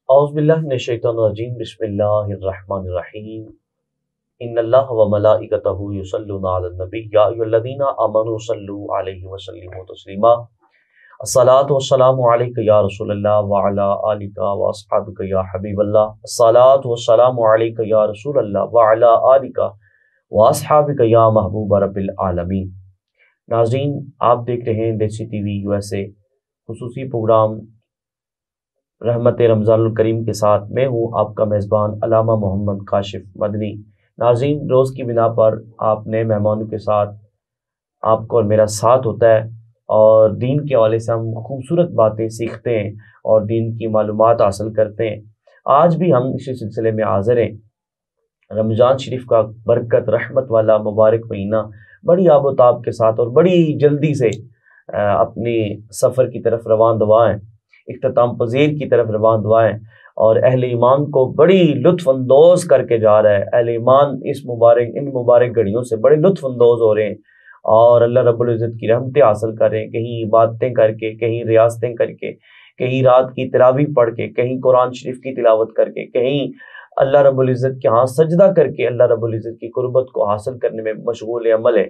اعوذ باللہ من الشیطان الرجیم بسم اللہ الرحمن الرحیم ان اللہ و ملائکتہ یصلون علی النبی یا ایھا الذین آمنوا صلوا علیہ وسلموا تسلیما الصلاۃ والسلام علیک یا رسول اللہ وعلی آلک واصحابک یا حبیب اللہ الصلاۃ والسلام علیک یا رسول اللہ وعلی آلک واصحابک یا محبوب رب العالمین۔ ناظرین، آپ دیکھ رہے ہیں دیسی ٹی وی USA خصوصی پروگرام رحمت رمضان الکریم کے ساتھ میں ہوں آپ کا میزبان علامہ محمد کاشف مدنی۔ ناظرین، روز کی بنا پر آپ نئے مہمانوں کے ساتھ آپ کو اور میرا ساتھ ہوتا ہے اور دین کے حوالے سے ہم خوبصورت باتیں سیکھتے ہیں اور دین کی معلومات حاصل کرتے ہیں۔ آج بھی ہم اسی سلسلے میں حاضر ہیں۔ رمضان شریف کا برکت رحمت والا مبارک مہینہ بڑی آب و تاب کے ساتھ اور بڑی جلدی سے اپنی سفر کی طرف رواں دوا ہیں، اختتام پذیر کی طرف رواں دوا ہیں، اور اہل ایمان کو بڑی لطف اندوز کر کے جا رہا ہے۔ اہل ایمان ان مبارک گھڑیوں سے بڑے لطف اندوز ہو رہے ہیں اور اللہ رب العزت کی رحمتیں حاصل کر رہے ہیں، کہیں عبادتیں کر کے، کہیں ریاستیں کر کے، کہیں رات کی تراویح پڑھ کے، کہیں قرآن شریف کی تلاوت کر کے، کہیں اللہ رب العزت کے ہاں سجدہ کر کے اللہ رب العزت کی قربت کو حاصل کرنے میں مشغول عمل ہے۔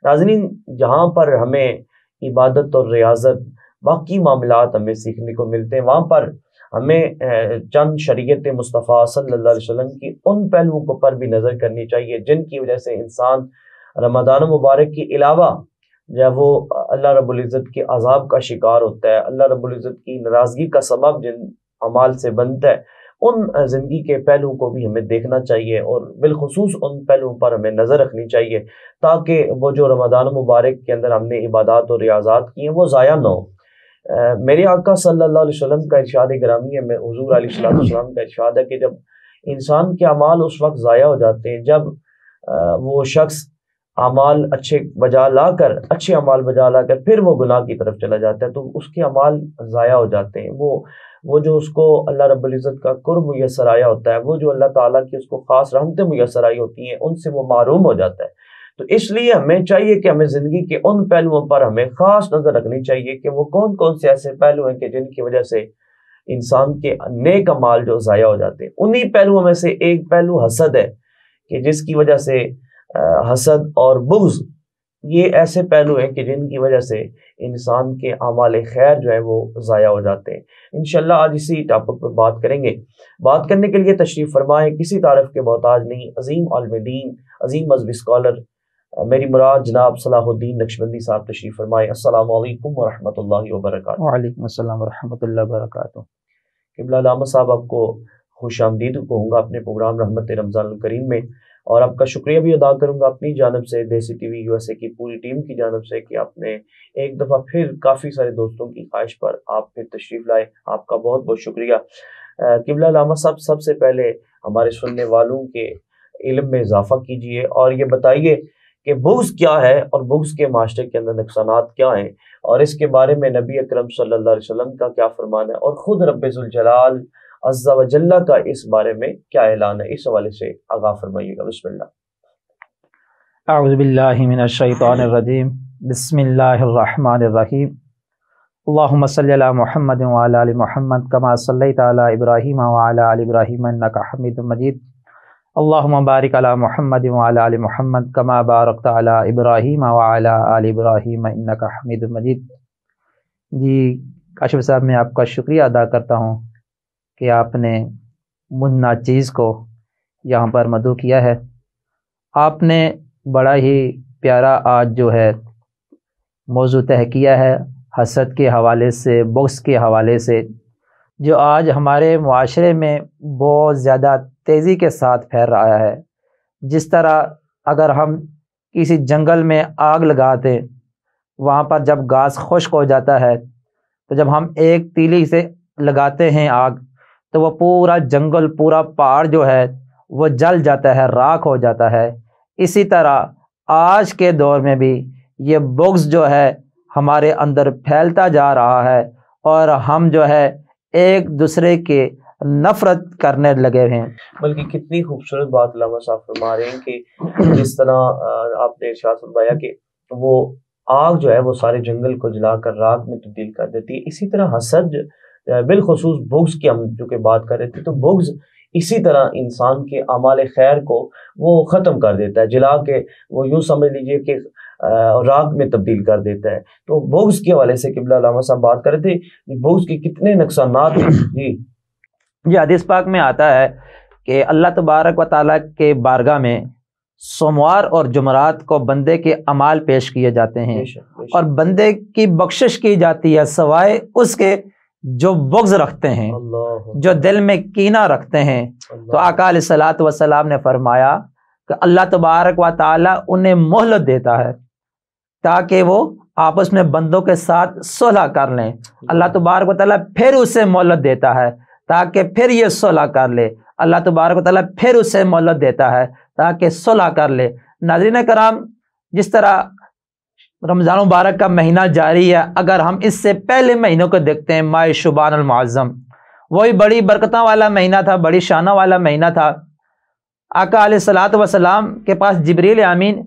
ناظرین، جہاں پر ہمیں عبادت اور ریاضت باقی معاملات ہمیں سیکھنے کو ملتے ہیں، وہاں پر ہمیں چند شریعت مصطفیٰ صلی اللہ علیہ وسلم کی ان پہلوؤں پر بھی نظر کرنی چاہیے جن کی وجہ سے انسان رمضان مبارک کے علاوہ جب وہ اللہ رب العزت کے عذاب کا شکار ہوتا ہے، اللہ رب العزت کی ناراضگی کا سبب جن اعمال سے بنتا ہے، ان زندگی کے پہلوؤں کو بھی ہمیں دیکھنا چاہیے اور بالخصوص ان پہلوؤں پر ہمیں نظر رکھنی چاہیے تاکہ وہ جو رمضان مبارک کے اندر ہم نے عبادات اور ریاضات کی ہیں وہ ضائع نہ ہو۔ میرے آقا صلی اللہ علیہ وسلم کا ارشاد گرامی ہے، میں حضور علیہ السلام کا ارشاد ہے کہ جب انسان کے اعمال اس وقت ضائع ہو جاتے ہیں جب وہ شخص اعمال اچھے اعمال بجا لا کر پھر وہ گناہ کی طرف چلا جاتا ہے تو اس کے اعمال ضائع ہو جاتے ہیں۔ وہ جو اس کو اللہ رب العزت کا قرب میسر آیا ہوتا ہے، وہ جو اللہ تعالیٰ کی اس کو خاص رحمتیں میسر آئی ہوتی ہیں، ان سے وہ محروم ہو جاتا ہے۔ تو اس لیے ہمیں چاہیے کہ ہمیں زندگی کے ان پہلوؤں پر ہمیں خاص نظر رکھنی چاہیے کہ وہ کون کون سے ایسے پہلو ہیں کہ جن کی وجہ سے انسان کے نیک اعمال جو ضائع ہو جاتے ہیں۔ انہی پہلوؤں میں سے ایک پہلو حسد ہے کہ جس کی وجہ سے حسد اور بغض یہ ایسے پہلو ہیں کہ جن کی وجہ سے انسان کے اعمال خیر جو ہے وہ ضائع ہو جاتے ہیں۔ انشاءاللہ آج اسی ٹاپک پہ بات کریں گے۔ بات کرنے کے لیے تشریف فرمائیں، کسی تعارف کے محتاج نہیں، عظیم عالم دین، عظیم مذہبی اسکالر، میری مراد جناب صلاح الدین نقشبندی صاحب تشریف فرمائے۔ السلام علیکم ورحمۃ اللہ وبرکاتہ۔ وعلیکم السلام ورحمۃ اللہ وبرکاتہ۔ قبلہ علامہ صاحب، آپ کو خوش آمدید کہوں گا اپنے پروگرام رحمت رمضان الکریم میں، اور آپ کا شکریہ بھی ادا کروں گا اپنی جانب سے، دیسی ٹی وی USA کی پوری ٹیم کی جانب سے کہ آپ نے ایک دفعہ پھر کافی سارے دوستوں کی خواہش پر آپ پھر تشریف لائے، آپ کا بہت بہت شکریہ۔ قبلہ علامہ صاحب، سب سے پہلے ہمارے سننے والوں کے علم میں اضافہ کیجئے اور یہ بتائیے کہ بغض کیا ہے اور بغض کے معاشرے کے اندر نقصانات کیا ہیں، اور اس کے بارے میں نبی اکرم صلی اللہ علیہ وسلم کا کیا فرمان ہے، اور خود رب ذوالجلال عز و جل کا اس بارے میں کیا اعلان ہے، اس حوالے سے آغاز فرمائیے گا۔ بسم اللہ۔ اعوذ باللہ من الشیطان الرجیم، بسم اللہ الرحمن الرحیم۔ اللہم صلی علی محمد وعلی آل محمد کما صلیت علی ابراہیم وعلی آل ابراہیم انک حمید مجید۔ اللہم بارک علی محمد وعلی آل محمد کما بارکت علی ابراہیم وعلی آل ابراہیم انک حمید مجید۔ جی کاشف صاحب، میں آپ کا شکریہ ادا کرتا ہوں کہ آپ نے من ناچیز کو یہاں پر مدعو کیا ہے۔ آپ نے بڑا ہی پیارا آج جو ہے موضوع طے کیا ہے، حسد کے حوالے سے، بغض کے حوالے سے، جو آج ہمارے معاشرے میں بہت زیادہ تیزی کے ساتھ پھیل رہا ہے۔ جس طرح اگر ہم کسی جنگل میں آگ لگاتے، وہاں پر جب گھاس خشک ہو جاتا ہے تو جب ہم ایک تیلی سے لگاتے ہیں آگ تو وہ پورا جنگل، پورا پہاڑ جو ہے وہ جل جاتا ہے، راکھ ہو جاتا ہے۔ اسی طرح آج کے دور میں بھی یہ بغض جو ہے ہمارے اندر پھیلتا جا رہا ہے اور ہم جو ہے ایک دوسرے کے نفرت کرنے لگے ہیں۔ بلکہ کتنی خوبصورت بات علامہ صاحب فرما رہے ہیں کہ جس طرح آپ نے ارشاد فرمایا کہ وہ آگ جو ہے وہ سارے جنگل کو جلا کر راکھ میں تبدیل کر دیتی ہے، اسی طرح حسد بالخصوص بغض کی ہم چونکہ بات کر رہے تھے، تو بغض اسی طرح انسان کے اعمال خیر کو وہ ختم کر دیتا ہے، جلا کے وہ یوں سمجھ لیجئے کہ راگ میں تبدیل کر دیتا ہے۔ تو بغض کے حوالے سے قبلہ علامہ صاحب بات کر رہے تھے، بغض کے کتنے نقصانات ہیں۔ جی حدیث پاک میں آتا ہے کہ اللہ تبارک و تعالیٰ کے بارگاہ میں سوموار اور جمعرات کو بندے کے اعمال پیش کیے جاتے ہیں اور بندے کی بخشش کی جاتی ہے سوائے اس کے جو بغض رکھتے ہیں، جو دل میں کینہ رکھتے ہیں۔ تو آقا علیہ الصلوۃ والسلام نے فرمایا کہ اللہ تبارک و تعالیٰ انہیں مہلت دیتا ہے تاکہ وہ آپس میں بندوں کے ساتھ صلح کر لیں۔ اللہ تبارک و تعالیٰ پھر اسے مہلت دیتا ہے تاکہ پھر یہ صلح کر لے۔ اللہ تبارک و تعالیٰ پھر اسے مہلت دیتا ہے تاکہ صلح کر لے۔ ناظرین کرام، جس طرح رمضان مبارک کا مہینہ جاری ہے، اگر ہم اس سے پہلے مہینوں کو دیکھتے ہیں، ماہ شعبان المعظم، وہی بڑی برکتوں والا مہینہ تھا، بڑی شانہ والا مہینہ تھا۔ آقا علیہ الصلوۃ والسلام کے پاس جبریل امین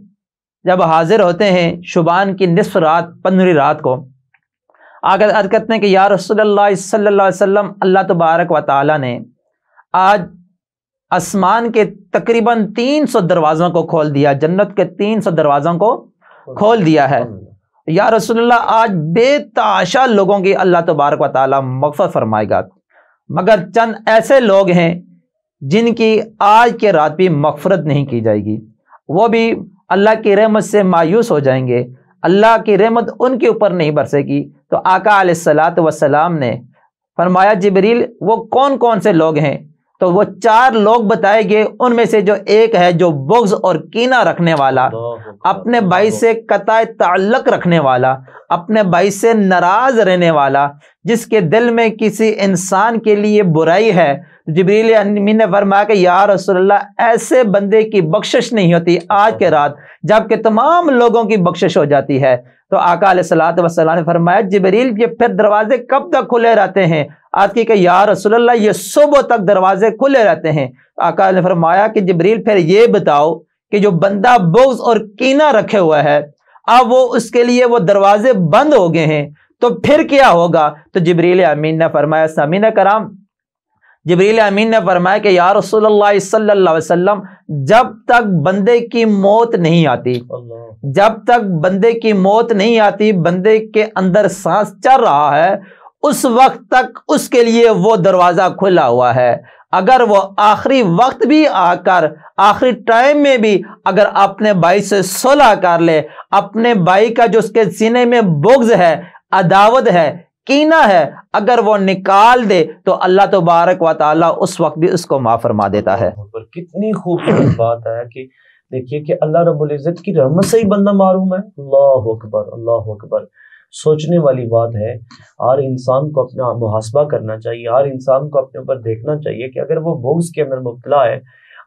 جب حاضر ہوتے ہیں شعبان کی نصف رات، 15ویں رات کو، آگر عرض کرتے ہیں کہ یا رسول اللہ صلی اللہ علیہ وسلم، اللہ تبارک و تعالیٰ نے آج آسمان کے تقریباً 300 دروازوں کو کھول دیا، جنت کے 300 دروازوں کو کھول دیا ہے۔ یا رسول اللہ، آج بے تحاشا لوگوں کی اللہ تبارک و تعالیٰ مغفرت فرمائے گا، مگر چند ایسے لوگ ہیں جن کی آج کے رات بھی مغفرت نہیں کی جائے گی، وہ بھی اللہ کی رحمت سے مایوس ہو جائیں گے، اللہ کی رحمت ان کے اوپر نہیں برسے گی۔ تو آقا علیہ الصلوۃ والسلام نے فرمایا جبریل وہ کون کون سے لوگ ہیں؟ تو وہ 4 لوگ بتائے گئے، ان میں سے جو ایک ہے جو بغض اور کینہ رکھنے والا، اپنے بھائی سے قطع تعلق رکھنے والا، اپنے بھائی سے ناراض رہنے والا، جس کے دل میں کسی انسان کے لیے برائی ہے۔ جبریل امین نے فرمایا کہ یا رسول اللہ، ایسے بندے کی بخشش نہیں ہوتی آج کے رات جبکہ تمام لوگوں کی بخشش ہو جاتی ہے۔ تو آقا علیہ الصلوۃ والسلام نے فرمایا جبریل یہ پھر دروازے کب تک کھلے رہتے ہیں؟ آج کی کہ یا رسول اللہ یہ صبح تک دروازے کھلے رہتے ہیں۔ آقا نے فرمایا کہ جبریل پھر یہ بتاؤ کہ جو بندہ بغض اور کینہ رکھے ہوا ہے، اب وہ اس کے لیے وہ دروازے بند ہو گئے ہیں، تو پھر کیا ہوگا؟ تو جبریل امین نے فرمایا، سامعین کرام، جبریل امین نے فرمایا کہ یا رسول اللہ صلی اللہ علیہ وسلم، جب تک بندے کی موت نہیں آتی، جب تک بندے کی موت نہیں آتی، بندے کے اندر سانس چل رہا ہے، اس وقت تک اس کے لیے وہ دروازہ کھلا ہوا ہے۔ اگر وہ آخری وقت بھی آ کر، آخری ٹائم میں بھی اگر اپنے بھائی سے صلح کر لے، اپنے بھائی کا جو اس کے سینے میں بغض ہے، عداوت ہے، کینہ ہے، اگر وہ نکال دے تو اللہ تبارک و تعالیٰ اس وقت بھی اس کو معاف فرما دیتا ہے۔ کتنی خوبصورت بات ہے کہ دیکھیے کہ اللہ رب العزت کی رحمت سے ہی بندہ محروم ہے۔ اللہ اکبر، اللہ اکبر، سوچنے والی بات ہے۔ ہر انسان کو اپنا محاسبہ کرنا چاہیے، ہر انسان کو اپنے اوپر دیکھنا چاہیے کہ اگر وہ بغض کے اندر مبتلا ہے،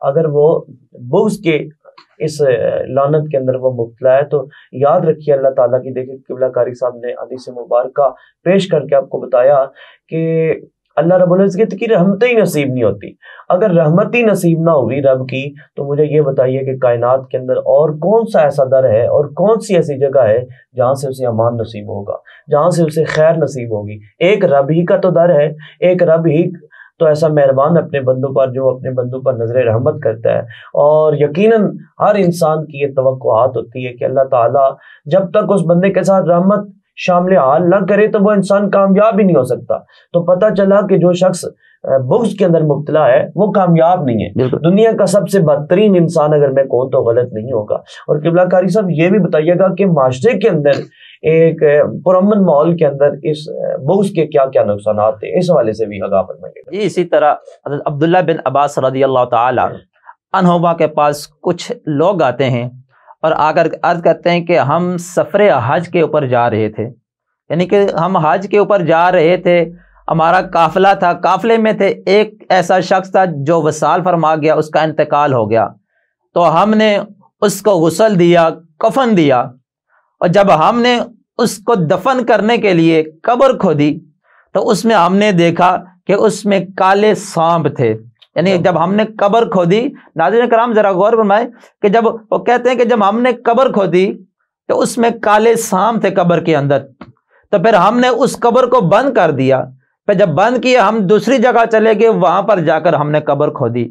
اگر وہ بغض کے اس لعنت کے اندر وہ مبتلا ہے، تو یاد رکھیے اللہ تعالیٰ کی، دیکھیں قبلہ کاری صاحب نے حدیث مبارکہ پیش کر کے آپ کو بتایا کہ اللہ رب العزت کی رحمت ہی نصیب نہیں ہوتی۔ اگر رحمت ہی نصیب نہ ہوئی رب کی، تو مجھے یہ بتائیے کہ کائنات کے اندر اور کون سا ایسا در ہے اور کون سی ایسی جگہ ہے جہاں سے اسے امان نصیب ہوگا، جہاں سے اسے خیر نصیب ہوگی؟ ایک رب ہی کا تو در ہے، ایک رب ہی تو ایسا مہربان اپنے بندوں پر، جو اپنے بندوں پر نظر رحمت کرتا ہے۔ اور یقیناً ہر انسان کی یہ توقعات ہوتی ہے کہ اللہ تعالیٰ جب تک اس بندے کے ساتھ رحمت شامل حال نہ کرے تو وہ انسان کامیاب ہی نہیں ہو سکتا۔ تو پتہ چلا کہ جو شخص بغض کے اندر مبتلا ہے وہ کامیاب نہیں ہے۔ دنیا کا سب سے بدترین انسان اگر میں کہوں تو غلط نہیں ہوگا۔ اور قبلہ کاری صاحب یہ بھی بتائیے گا کہ معاشرے کے اندر، ایک پرامن ماحول کے اندر اس بغض کے کیا کیا نقصانات ہیں، اس حوالے سے بھی آگاہ فرمائیے گا۔ اسی طرح حضرت عبداللہ بن عباس رضی اللہ تعالی عنہما کے پاس کچھ لوگ آتے ہیں اور آ کر عرض کرتے ہیں کہ ہم سفر حج کے اوپر جا رہے تھے، یعنی کہ ہم حج کے اوپر جا رہے تھے، ہمارا قافلہ تھا، قافلے میں تھے، ایک ایسا شخص تھا جو وصال فرما گیا، اس کا انتقال ہو گیا، تو ہم نے اس کو غسل دیا، کفن دیا، اور جب ہم نے اس کو دفن کرنے کے لیے قبر کھودی تو اس میں ہم نے دیکھا کہ اس میں کالے سانپ تھے۔ یعنی جب ہم نے قبر کھودی، ناظرین کرام ذرا غور فرمائیں کہ جب وہ کہتے ہیں کہ جب ہم نے قبر کھودی تو اس میں کالے سانپ تھے قبر کے اندر، تو پھر ہم نے اس قبر کو بند کر دیا، پھر جب بند کیا ہم دوسری جگہ چلے گئے، وہاں پر جا کر ہم نے قبر کھودی۔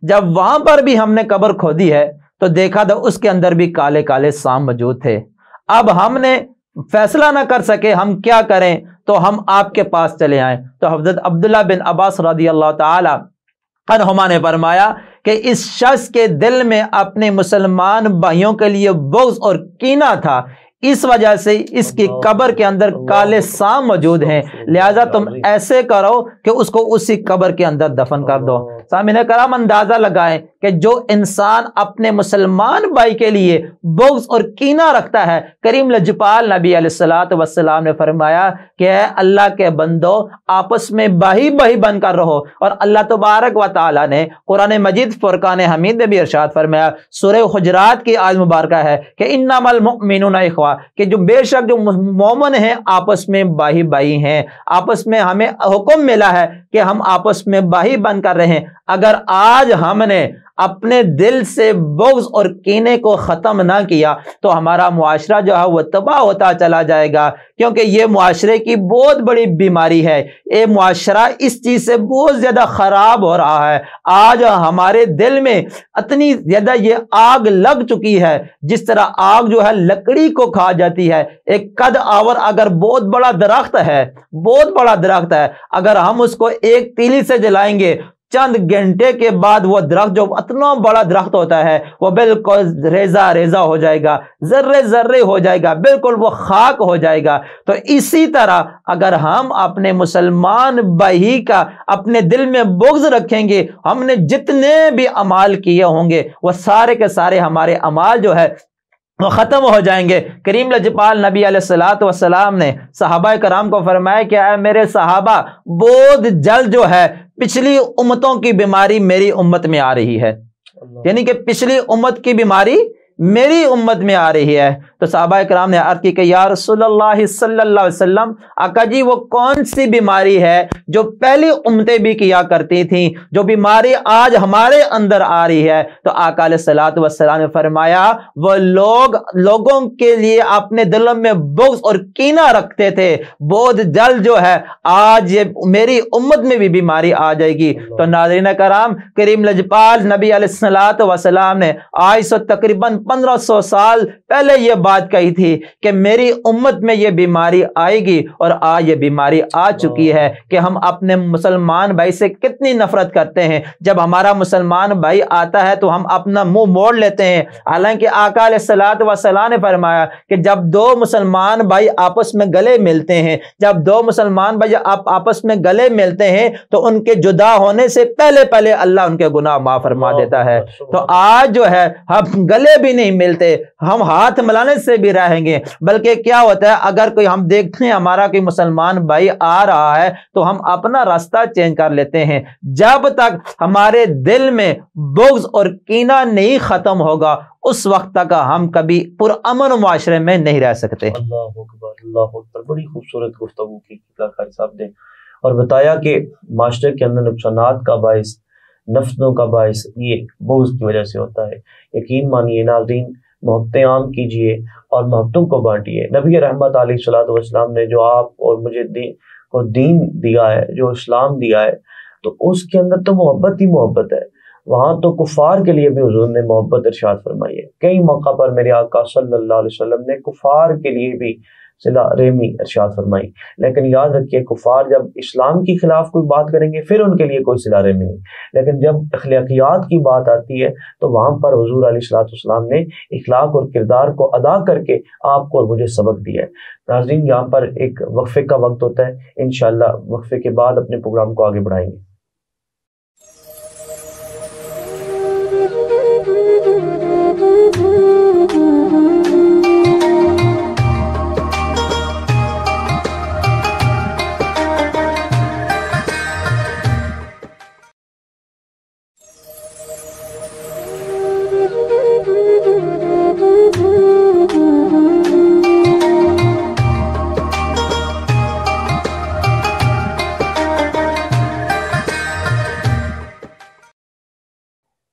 جب وہاں پر بھی ہم نے قبر کھودی ہے تو دیکھا تھا اس کے اندر بھی کالے کالے سانپ موجود تھے۔ اب ہم نے فیصلہ نہ کر سکے ہم کیا کریں، تو ہم آپ کے پاس چلے آئیں۔ تو حضرت عبداللہ بن عباس رضی اللہ تعالی عنہما نے فرمایا کہ اس شخص کے دل میں اپنے مسلمان بھائیوں کے لیے بغض اور کینہ تھا، اس وجہ سے اس کی قبر کے اندر کالے سانپ موجود ہیں، لہذا تم ایسے کرو کہ اس کو اسی قبر کے اندر دفن کر دو۔ سامعین کرام اندازہ لگائیں کہ جو انسان اپنے مسلمان بھائی کے لیے بغض اور کینہ رکھتا ہے، کریم لجپال نبی علیہ الصلوۃ والسلام نے فرمایا کہ اے اللہ کے بندو آپس میں بھائی بھائی بن کر رہو۔ اور اللہ تبارک و تعالی نے قرآن مجید فرقان حمید میں بھی ارشاد فرمایا، سورہ حجرات کی آیت مبارکہ ہے کہ انما المؤمنون اخوہ، کہ جو بے شک جو مومن ہیں آپس میں بھائی بھائی ہیں، آپس میں ہمیں حکم ملا ہے کہ ہم آپس میں بھائی بن کر رہیں۔ اگر آج ہم نے اپنے دل سے بغض اور کینے کو ختم نہ کیا تو ہمارا معاشرہ جو ہے وہ تباہ ہوتا چلا جائے گا، کیونکہ یہ معاشرے کی بہت بڑی بیماری ہے۔ یہ معاشرہ اس چیز سے بہت زیادہ خراب ہو رہا ہے۔ آج ہمارے دل میں اتنی زیادہ یہ آگ لگ چکی ہے، جس طرح آگ جو ہے لکڑی کو کھا جاتی ہے۔ ایک قد آور اگر بہت بڑا درخت ہے، بہت بڑا درخت ہے، اگر ہم اس کو ایک تیلی سے جلائیں گے، چند گھنٹے کے بعد وہ درخت جو اتنا بڑا درخت ہوتا ہے وہ بالکل ریزہ ریزہ ہو جائے گا، ذرے ذرے ہو جائے گا، بالکل وہ خاک ہو جائے گا۔ تو اسی طرح اگر ہم اپنے مسلمان بھائی کا اپنے دل میں بغض رکھیں گے، ہم نے جتنے بھی اعمال کیے ہوں گے وہ سارے کے سارے ہمارے اعمال جو ہے وہ ختم ہو جائیں گے۔ کریم لجپال نبی علیہ الصلوۃ والسلام نے صحابہ کرام کو فرمایا کہ اے میرے صحابہ، بہت جلد جو ہے پچھلی امتوں کی بیماری میری امت میں آ رہی ہے، یعنی کہ پچھلی امت کی بیماری میری امت میں آ رہی ہے۔ تو صحابہ کرام نے عرض کی کہ یا رسول اللہ صلی اللہ علیہ وسلم، آقا جی وہ کون سی بیماری ہے جو پہلی امتیں بھی کیا کرتی تھیں، جو بیماری آج ہمارے اندر آ رہی ہے؟ تو آقا علیہ الصلوۃ والسلام نے فرمایا وہ لوگوں کے لیے اپنے دلوں میں بغض اور کینہ رکھتے تھے، بہت جلد جو ہے آج یہ میری امت میں بھی بیماری آ جائے گی۔ تو ناظرین کرام، کریم لجپال نبی علیہ الصلوۃ والسلام نے آج سے تقریباً 1500 سال پہلے یہ بات کہی تھی کہ میری امت میں یہ بیماری آئے گی، اور آج یہ بیماری آ چکی ہے کہ ہم اپنے مسلمان بھائی سے کتنی نفرت کرتے ہیں۔ جب ہمارا مسلمان بھائی آتا ہے تو ہم اپنا منہ موڑ لیتے ہیں، حالانکہ آقا علیہ الصلوۃ والسلام نے فرمایا کہ جب دو مسلمان بھائی آپس میں گلے ملتے ہیں، جب دو مسلمان بھائی آپس میں گلے ملتے ہیں تو ان کے جدا ہونے سے پہلے پہلے اللہ ان کے گناہ معاف فرما دیتا ہے۔ تو آج جو ہے ہم گلے بھی نہیں ملتے، ہم ہاتھ ملانے سے بھی رہیں گے، بلکہ کیا ہوتا ہے اگر کوئی ہم دیکھتے ہیں ہمارا کوئی مسلمان بھائی آ رہا ہے تو ہم اپنا راستہ چینج کر لیتے ہیں۔ جب تک ہمارے دل میں بغض اور کینہ نہیں ختم ہوگا اس وقت تک ہم کبھی پرامن معاشرے میں نہیں رہ سکتے۔ اللہ اکبر، اللہ اکبر، بڑی خوبصورت گفتگو کی قاری صاحب نے، اور بتایا کہ معاشرے کے اندر نقصانات کا باعث، نفسوں کا باعث یہ بغض کی وجہ سے ہوتا ہے۔ یقین مانیے ناظرین، محبتیں عام کیجئے اور محبتوں کو بانٹیے۔ نبی رحمت علیہ الصلوۃ والسلام نے جو آپ اور مجھے دین دیا ہے، جو اسلام دیا ہے، تو اس کے اندر تو محبت ہی محبت ہے۔ وہاں تو کفار کے لیے بھی حضور نے محبت ارشاد فرمائی ہے۔ کئی موقع پر میرے آقا صلی اللہ علیہ وسلم نے کفار کے لیے بھی صلہ رحمی ارشاد فرمائی، لیکن یاد رکھیے کفار جب اسلام کے خلاف کوئی بات کریں گے پھر ان کے لیے کوئی صلہ رحمی نہیں، لیکن جب اخلاقیات کی بات آتی ہے تو وہاں پر حضور علیہ الصلوۃ والسلام نے اخلاق اور کردار کو ادا کر کے آپ کو اور مجھے سبق دیا ہے۔ ناظرین، یہاں پر ایک وقفے کا وقت ہوتا ہے، انشاءاللہ وقفے کے بعد اپنے پروگرام کو آگے بڑھائیں گے۔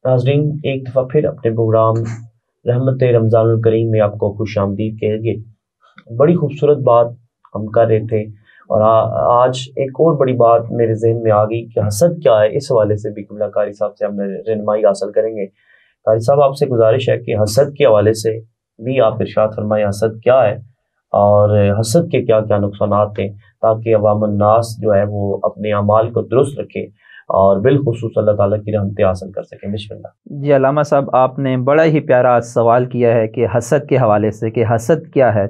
ناظرین، ایک دفعہ پھر اپنے پروگرام رحمت رمضان الکریم میں آپ کو خوش آمدید کہے گے۔ بڑی خوبصورت بات ہم کر رہے تھے، اور آج ایک اور بڑی بات میرے ذہن میں آ گئی کہ حسد کیا ہے، اس حوالے سے بھی قبلہ قاری صاحب سے ہم نے رہنمائی حاصل کریں گے۔ قاری صاحب آپ سے گزارش ہے کہ حسد کے حوالے سے بھی آپ ارشاد فرمائیں، حسد کیا ہے اور حسد کے کیا کیا نقصانات ہیں، تاکہ عوام الناس جو ہے وہ اپنے اعمال کو درست رکھے اور بالخصوص اللہ تعالیٰ کی رحمتیں حاصل کر سکیں۔ بسم اللہ۔ جی علامہ صاحب، آپ نے بڑا ہی پیارا سوال کیا ہے کہ حسد کے حوالے سے کہ حسد کیا ہے۔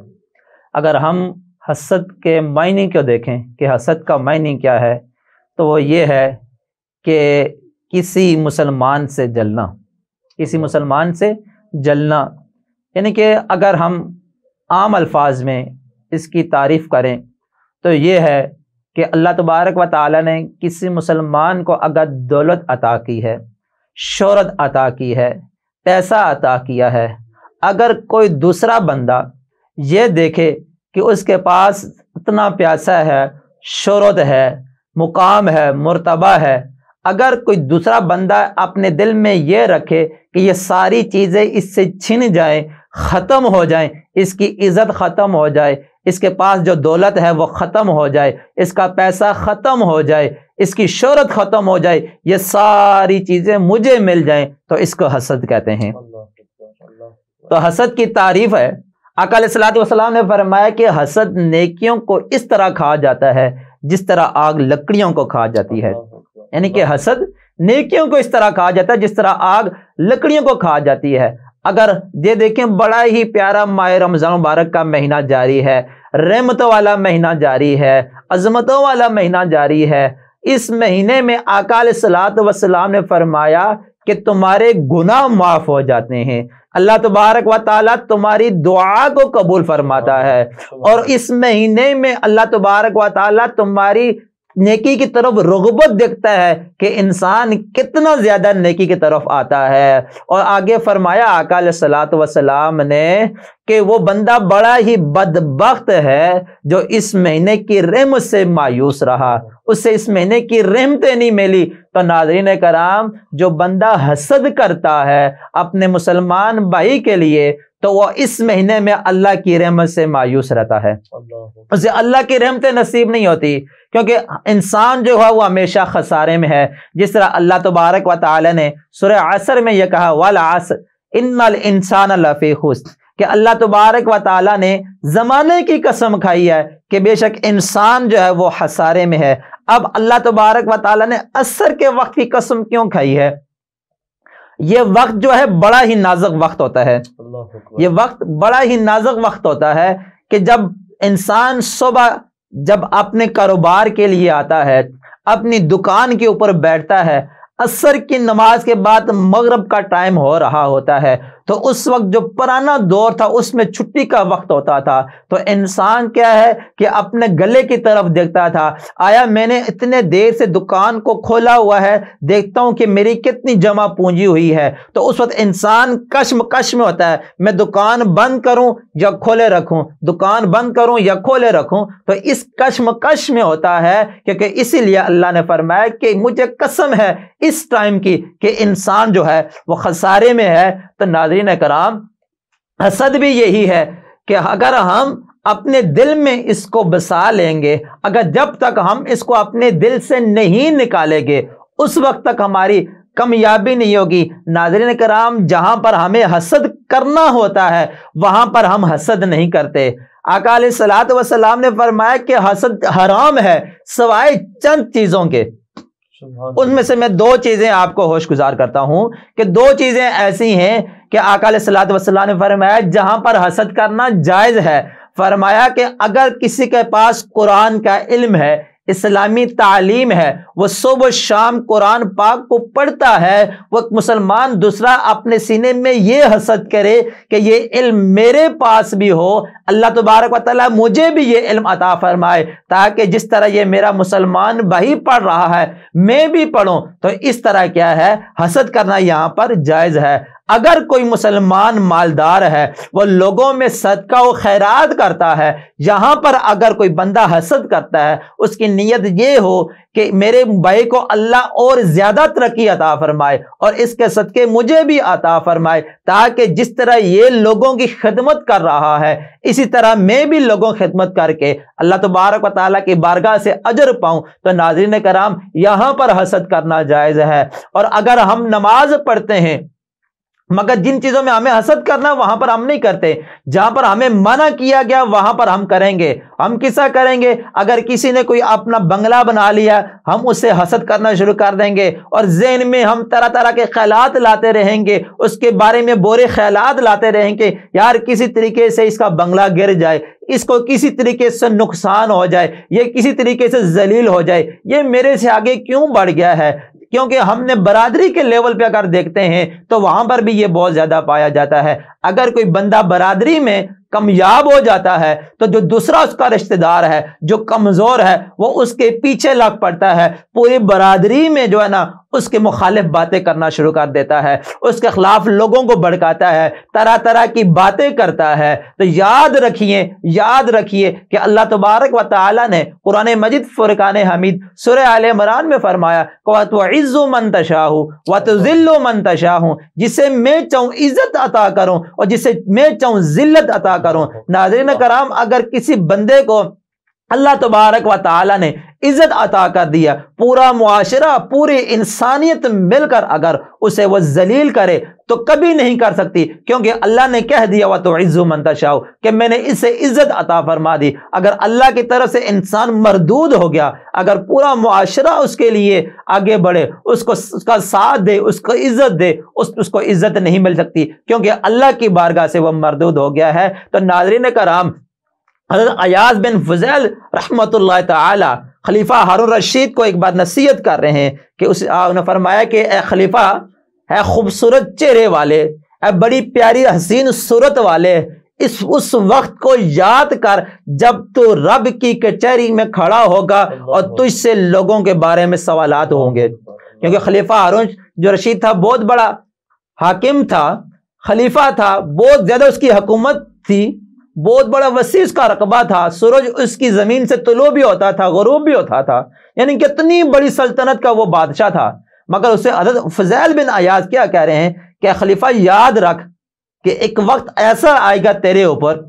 اگر ہم حسد کے معنی کو دیکھیں کہ حسد کا معنی کیا ہے، تو وہ یہ ہے کہ کسی مسلمان سے جلنا، کسی مسلمان سے جلنا، یعنی کہ اگر ہم عام الفاظ میں اس کی تعریف کریں تو یہ ہے کہ اللہ تبارک و تعالیٰ نے کسی مسلمان کو اگر دولت عطا کی ہے، شہرت عطا کی ہے، پیسہ عطا کیا ہے، اگر کوئی دوسرا بندہ یہ دیکھے کہ اس کے پاس اتنا پیسہ ہے، شہرت ہے، مقام ہے، مرتبہ ہے، اگر کوئی دوسرا بندہ اپنے دل میں یہ رکھے کہ یہ ساری چیزیں اس سے چھن جائیں، ختم ہو جائیں، اس کی عزت ختم ہو جائے، اس کے پاس جو دولت ہے وہ ختم ہو جائے، اس کا پیسہ ختم ہو جائے، اس کی شہرت ختم ہو جائے، یہ ساری چیزیں مجھے مل جائیں، تو اس کو حسد کہتے ہیں۔ تو حسد کی تعریف ہے، آقا علیہ الصلوۃ والسلام نے فرمایا کہ حسد نیکیوں کو اس طرح کھا جاتا ہے جس طرح آگ لکڑیوں کو کھا جاتی ہے، یعنی کہ حسد نیکیوں کو اس طرح کھا جاتا ہے جس طرح آگ لکڑیوں کو کھا جاتی ہے۔ اگر یہ دیکھیں بڑا ہی پیارا ماہ رمضان مبارک کا مہینہ جاری ہے، رحمتوں والا مہینہ جاری ہے، عظمتوں والا مہینہ جاری ہے، اس مہینے میں آقا علیہ الصلوۃ والسلام نے فرمایا کہ تمہارے گناہ معاف ہو جاتے ہیں، اللہ تبارک و تعالیٰ تمہاری دعا کو قبول فرماتا ہے، اور اس مہینے میں اللہ تبارک و تعالیٰ تمہاری نیکی کی طرف رغبت دیکھتا ہے کہ انسان کتنا زیادہ نیکی کی طرف آتا ہے۔ اور آگے فرمایا آقا علیہ الصلوۃ والسلام نے کہ وہ بندہ بڑا ہی بدبخت ہے جو اس مہینے کی رحمت سے مایوس رہا، اس سے اس مہینے کی رحمتیں نہیں ملی۔ تو ناظرین کرام، جو بندہ حسد کرتا ہے اپنے مسلمان بھائی کے لیے، تو وہ اس مہینے میں اللہ کی رحمت سے مایوس رہتا ہے، اسے اللہ کی رحمتیں نصیب نہیں ہوتی، کیونکہ انسان جو ہے وہ ہمیشہ خسارے میں ہے۔ جس طرح اللہ تبارک و تعالی نے سورہ عصر میں یہ کہا وَالْعَصْرِ إِنَّ الْإِنسَانَ لَفِي خُسْرٍ، کہ اللہ تبارک و تعالی نے زمانے کی قسم کھائی ہے کہ بے شک انسان جو ہے وہ خسارے میں ہے۔ اب اللہ تبارک و تعالی نے عصر کے وقت کی قسم کیوں کھائی ہے؟ یہ وقت جو ہے بڑا ہی نازک وقت ہوتا ہے، یہ وقت بڑا ہی نازک وقت ہوتا ہے کہ جب انسان صبح جب اپنے کاروبار کے لیے آتا ہے، اپنی دکان کے اوپر بیٹھتا ہے، عصر کی نماز کے بعد مغرب کا ٹائم ہو رہا ہوتا ہے، تو اس وقت جو پرانا دور تھا اس میں چھٹی کا وقت ہوتا تھا، تو انسان کیا ہے کہ اپنے گلے کی طرف دیکھتا تھا، آیا میں نے اتنے دیر سے دکان کو کھولا ہوا ہے، دیکھتا ہوں کہ میری کتنی جمع پونجی ہوئی ہے۔ تو اس وقت انسان کشمکش میں ہوتا ہے، میں دکان بند کروں یا کھولے رکھوں، دکان بند کروں یا کھولے رکھوں، تو اس کشمکش میں ہوتا ہے، کیونکہ اسی لیے اللہ نے فرمایا کہ مجھے قسم ہے اس ٹائم کی کہ انسان جو ہے وہ خسارے میں ہے۔ تو ناظرین کرام، حسد بھی یہی ہے کہ اگر ہم اپنے دل میں اس کو بسا لیں گے، اگر جب تک ہم اس کو اپنے دل سے نہیں نکالیں گے اس وقت تک ہماری کامیابی نہیں ہوگی۔ ناظرین کرام، جہاں پر ہمیں حسد کرنا ہوتا ہے وہاں پر ہم حسد نہیں کرتے۔ آقا علیہ الصلوۃ والسلام نے فرمایا کہ حسد حرام ہے سوائے چند چیزوں کے، ان میں سے میں دو چیزیں آپ کو ہوش گزار کرتا ہوں کہ دو چیزیں ایسی ہیں کہ آقا علیہ الصلوۃ والسلام نے فرمایا جہاں پر حسد کرنا جائز ہے۔ فرمایا کہ اگر کسی کے پاس قرآن کا علم ہے، اسلامی تعلیم ہے، وہ صبح و شام قرآن پاک کو پڑھتا ہے، وہ مسلمان دوسرا اپنے سینے میں یہ حسد کرے کہ یہ علم میرے پاس بھی ہو، اللہ تبارک و تعالیٰ مجھے بھی یہ علم عطا فرمائے تاکہ جس طرح یہ میرا مسلمان بھائی پڑھ رہا ہے میں بھی پڑھوں۔ تو اس طرح کیا ہے، حسد کرنا یہاں پر جائز ہے۔ اگر کوئی مسلمان مالدار ہے وہ لوگوں میں صدقہ و خیرات کرتا ہے، یہاں پر اگر کوئی بندہ حسد کرتا ہے، اس کی نیت یہ ہو کہ میرے بھائی کو اللہ اور زیادہ ترقی عطا فرمائے اور اس کے صدقے مجھے بھی عطا فرمائے، تاکہ جس طرح یہ لوگوں کی خدمت کر رہا ہے اسی طرح میں بھی لوگوں کی خدمت کر کے اللہ تبارک و تعالیٰ کی بارگاہ سے اجر پاؤں، تو ناظرین کرام یہاں پر حسد کرنا جائز ہے۔ اور اگر ہم نماز پڑھتے ہیں مگر جن چیزوں میں ہمیں حسد کرنا وہاں پر ہم نہیں کرتے، جہاں پر ہمیں منع کیا گیا وہاں پر ہم کریں گے۔ ہم کیسا کریں گے؟ اگر کسی نے کوئی اپنا بنگلہ بنا لیا ہم اس سے حسد کرنا شروع کر دیں گے اور ذہن میں ہم طرح طرح کے خیالات لاتے رہیں گے، اس کے بارے میں برے خیالات لاتے رہیں گے، یار کسی طریقے سے اس کا بنگلہ گر جائے، اس کو کسی طریقے سے نقصان ہو جائے، یہ کسی طریقے سے ذلیل ہو جائے، یہ میرے سے آگے کیوں بڑھ گیا ہے؟ کیونکہ ہم نے برادری کے لیول پہ اگر دیکھتے ہیں تو وہاں پر بھی یہ بہت زیادہ پایا جاتا ہے۔ اگر کوئی بندہ برادری میں کامیاب ہو جاتا ہے تو جو دوسرا اس کا رشتہ دار ہے جو کمزور ہے وہ اس کے پیچھے لگ پڑتا ہے، پوری برادری میں جو ہے نا اس کے مخالف باتیں کرنا شروع کر دیتا ہے، اس کے خلاف لوگوں کو بھڑکاتا ہے، طرح طرح کی باتیں کرتا ہے۔ تو یاد رکھیے کہ اللہ تبارک و تعالی نے قرآن مجید فرقان حمید سورہ آل عمران میں فرمایا وَتُعِزُّ مَن تَشَاءُ وَتُذِلُّ مَن تَشَاءُ، جسے میں چاہوں عزت عطا کروں اور جسے میں چاہوں ذلت عطا کروں۔ ناظرین کرام اگر کسی بندے کو اللہ تبارک و تعالی نے عزت عطا کر دیا، پورا معاشرہ پوری انسانیت مل کر اگر اسے وہ ذلیل کرے تو کبھی نہیں کر سکتی، کیونکہ اللہ نے کہہ دیا وَتُعِزُّ مَن تَشَاءُ کہ میں نے اسے عزت عطا فرما دی۔ اگر اللہ کی طرف سے انسان مردود ہو گیا، اگر پورا معاشرہ اس کے لیے آگے بڑھے، اس کا ساتھ دے، اس کو عزت دے، اس کو عزت نہیں مل سکتی، کیونکہ اللہ کی بارگاہ سے وہ مردود ہو گیا ہے۔ تو ناظرین کرام حضرت ایاز بن فضیل رحمۃ اللہ تعالی خلیفہ ہارون رشید کو ایک بات نصیحت کر رہے ہیں کہ انہوں نے فرمایا کہ اے خلیفہ، اے خوبصورت چہرے والے، اے بڑی پیاری حسین صورت والے، اس وقت کو یاد کر جب تو رب کی کچہری میں کھڑا ہوگا اور تجھ سے لوگوں کے بارے میں سوالات ہوں گے۔ کیونکہ خلیفہ ہارون جو رشید تھا بہت بڑا حاکم تھا، خلیفہ تھا، بہت زیادہ اس کی حکومت تھی، بہت بڑا وسیع اس کا رقبہ تھا، سورج اس کی زمین سے طلوع بھی ہوتا تھا غروب بھی ہوتا تھا، یعنی کتنی بڑی سلطنت کا وہ بادشاہ تھا۔ مگر اسے حضرت فضیل بن ایاز کیا کہہ رہے ہیں کہ خلیفہ یاد رکھ کہ ایک وقت ایسا آئے گا تیرے اوپر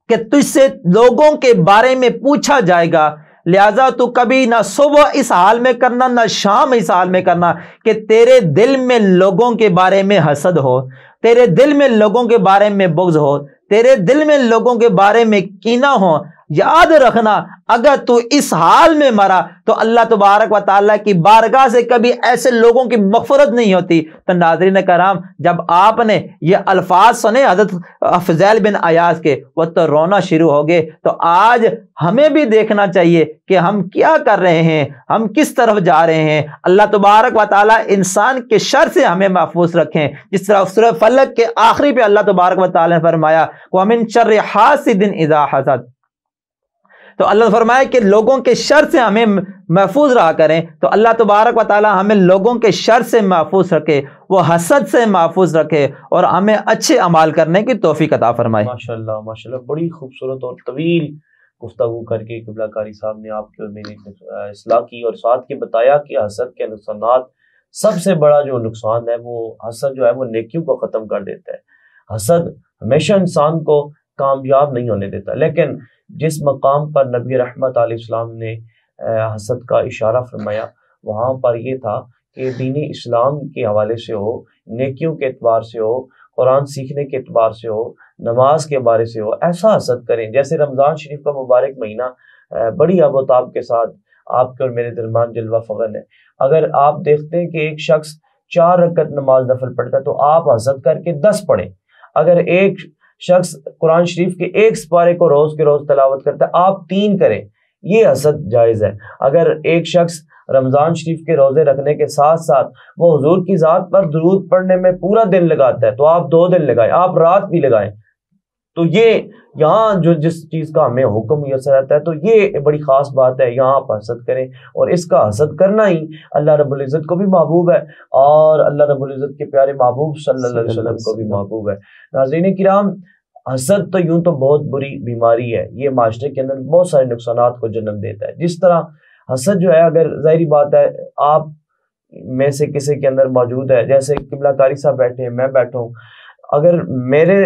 کہ تجھ سے لوگوں کے بارے میں پوچھا جائے گا، لہذا تو کبھی نہ صبح اس حال میں کرنا نہ شام اس حال میں کرنا کہ تیرے دل میں لوگوں کے بارے میں حسد ہو، تیرے دل میں لوگوں کے بارے میں بغض ہو، تیرے دل میں لوگوں کے بارے میں کینہ ہو۔ یاد رکھنا اگر تو اس حال میں مرا تو اللہ تبارک و تعالیٰ کی بارگاہ سے کبھی ایسے لوگوں کی مغفرت نہیں ہوتی۔ تو ناظرین کرام جب آپ نے یہ الفاظ سنے حضرت فضیل بن ایاز کے، وہ تو رونا شروع ہو گئے۔ تو آج ہمیں بھی دیکھنا چاہیے کہ ہم کیا کر رہے ہیں، ہم کس طرف جا رہے ہیں۔ اللہ تبارک و تعالیٰ انسان کے شر سے ہمیں محفوظ رکھیں، جس طرح سورہ فلق کے آخری پہ اللہ تبارک و تعالیٰ نے فرمایا وَمِن شَرِّ حَاسِدٍ إِذَا حَسَدَ، تو اللہ نے فرمایا کہ لوگوں کے شر سے ہمیں محفوظ رہا کریں۔ تو اللہ تبارک و تعالی ہمیں لوگوں کے شر سے محفوظ رکھے، وہ حسد سے محفوظ رکھے اور ہمیں اچھے اعمال کرنے کی توفیق عطا فرمائے۔ ماشاءاللہ ماشاءاللہ، بڑی خوبصورت اور طویل گفتگو کر کے قبلہ کاری صاحب نے آپ کی اور میری اصلاح کی اور ساتھ کے بتایا کہ حسد کے نقصانات، سب سے بڑا جو نقصان ہے وہ حسد جو ہے وہ نیکیوں کو ختم کر دیتا ہے۔ حسد ہمیشہ انسان کو کامیاب نہیں ہونے دیتا، لیکن جس مقام پر نبی رحمت علیہ السلام نے حسد کا اشارہ فرمایا وہاں پر یہ تھا کہ دین اسلام کے حوالے سے ہو، نیکیوں کے اعتبار سے ہو، قرآن سیکھنے کے اعتبار سے ہو، نماز کے بارے سے ہو، ایسا حسد کریں جیسے رمضان شریف کا مبارک مہینہ بڑی آب و تاب کے ساتھ آپ کے اور میرے درمیان جلوہ فغن ہے۔ اگر آپ دیکھتے ہیں کہ ایک شخص 4 رکعت نماز نفل پڑھتا ہے تو آپ حسد کر کے 10 پڑھیں۔ اگر ایک شخص قرآن شریف کے 1 سپارے کو روز کے روز تلاوت کرتا ہے آپ 3 کریں، یہ حسد جائز ہے۔ اگر ایک شخص رمضان شریف کے روزے رکھنے کے ساتھ ساتھ وہ حضور کی ذات پر درود پڑھنے میں پورا دن لگاتا ہے تو آپ 2 دن لگائیں، آپ رات بھی لگائیں، تو یہ یہاں جو جس چیز کا ہمیں حکم میسر رہتا ہے تو یہ بڑی خاص بات ہے، یہاں آپ حسد کریں، اور اس کا حسد کرنا ہی اللہ رب العزت کو بھی محبوب ہے اور اللہ رب العزت کے پیارے محبوب صلی اللہ علیہ وسلم کو بھی محبوب ہے۔ ناظرین کرام، حسد تو یوں تو بہت بری بیماری ہے، یہ معاشرے کے اندر بہت سارے نقصانات کو جنم دیتا ہے۔ جس طرح حسد جو ہے، اگر ظاہری بات ہے آپ میں سے کسی کے اندر موجود ہے، جیسے قبلہ کاری صاحب بیٹھے ہیں، میں بیٹھا ہوں، اگر میرے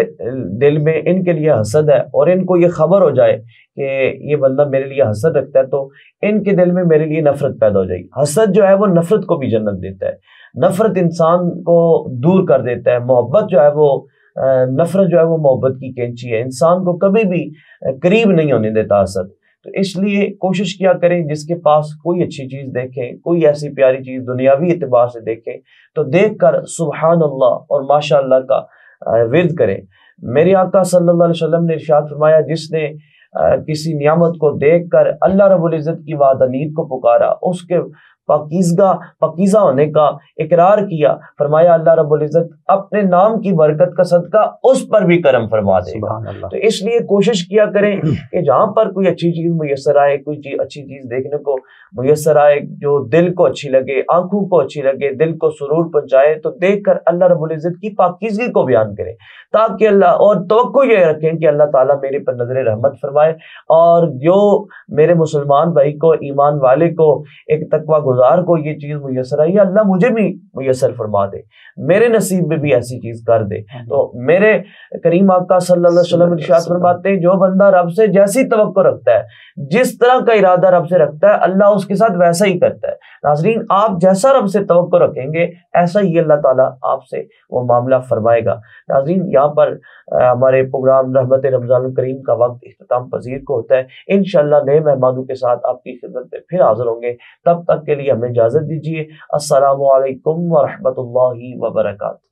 دل میں ان کے لیے حسد ہے اور ان کو یہ خبر ہو جائے کہ یہ بندہ میرے لیے حسد رکھتا ہے، تو ان کے دل میں میرے لیے نفرت پیدا ہو جائے گی۔ حسد جو ہے وہ نفرت کو بھی جنم دیتا ہے، نفرت انسان کو دور کر دیتا ہے، محبت جو ہے وہ نفرت جو ہے وہ محبت کی کینچی ہے، انسان کو کبھی بھی قریب نہیں ہونے دیتا حسد۔ تو اس لیے کوشش کیا کریں، جس کے پاس کوئی اچھی چیز دیکھیں، کوئی ایسی پیاری چیز دنیاوی اعتبار سے دیکھیں تو دیکھ کر سبحان اللہ اور ماشاء اللہ کا ورد کریں۔ میرے آقا صلی اللہ علیہ وسلم نے ارشاد فرمایا، جس نے کسی نعمت کو دیکھ کر اللہ رب العزت کی وحدانیت کو پکارا، اس کے پاکیزہ ہونے کا اقرار کیا، فرمایا اللہ رب العزت اپنے نام کی برکت کا صدقہ اس پر بھی کرم فرما دے گا۔ تو اس لیے کوشش کیا کریں کہ جہاں پر کوئی اچھی چیز میسر آئے، کوئی اچھی چیز دیکھنے کو میسر آئے جو دل کو اچھی لگے، آنکھوں کو اچھی لگے، دل کو سرور پہنچائے، تو دیکھ کر اللہ رب العزت کی پاکیزگی کو بیان کریں، تاکہ اللہ، اور توقع یہ رکھیں کہ اللہ تعالیٰ میرے پر نظر رحمت فرمائے، اور جو میرے مسلمان بھائی کو، ایمان والے کو، ایک تقوی گزار کو یہ چیز میسر آئی ہے، اللہ مجھے بھی میسر فرما دے، میرے نصیب میں بھی ایسی چیز کر دے۔ تو میرے کریم آقا صلی اللہ علیہ وسلم ارشاد فرماتے ہیں، جو بندہ رب سے جیسی توقع رکھتا ہے، جس طرح کا ارادہ رب سے رکھتا ہے، اللہ اس کے ساتھ ویسا ہی کرتا ہے۔ ناظرین، آپ جیسا رب سے توقع رکھیں گے، ایسا ہی اللہ تعالیٰ آپ سے وہ معاملہ فرمائے گا۔ ناظرین، یہاں پر ہمارے پروگرام رحمت رمضان الکریم کا وقت اختتام پذیر کو ہوتا ہے۔ انشاءاللہ نئے مہمانوں کے ساتھ آپ کی خدمت میں پھر حاضر ہوں گے، تب تک کے لیے ہمیں اجازت دیجیے۔ السلام علیکم ورحمۃ اللہ وبرکاتہ۔